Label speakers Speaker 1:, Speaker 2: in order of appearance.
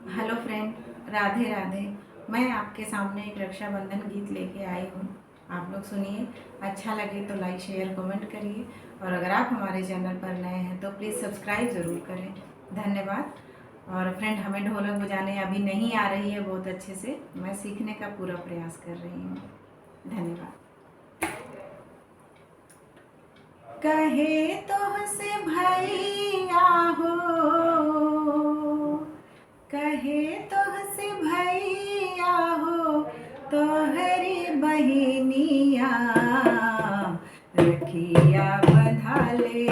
Speaker 1: Hello friend, Radhe Radhe. मैं आपके सामने एक रक्षाबंधन गीत लेके आई हूँ। आप लोग सुनिए। अच्छा लगे तो लाइक शेयर कमेंट करिए, और अगर आप हमारे चैनल पर नए हैं तो प्लीज़ सब्सक्राइब ज़रूर करें। धन्यवाद। और फ्रेंड, हमें ढोलक बजाने अभी नहीं आ रही है बहुत अच्छे से। मैं सीखने का पूरा प्रयास कर रही हूँ। धन्यवाद। कहे तो हंसे भैया हो, कहे तो हंसे भैया हो, तोहरी बहिनिया रखिया बंधा ले।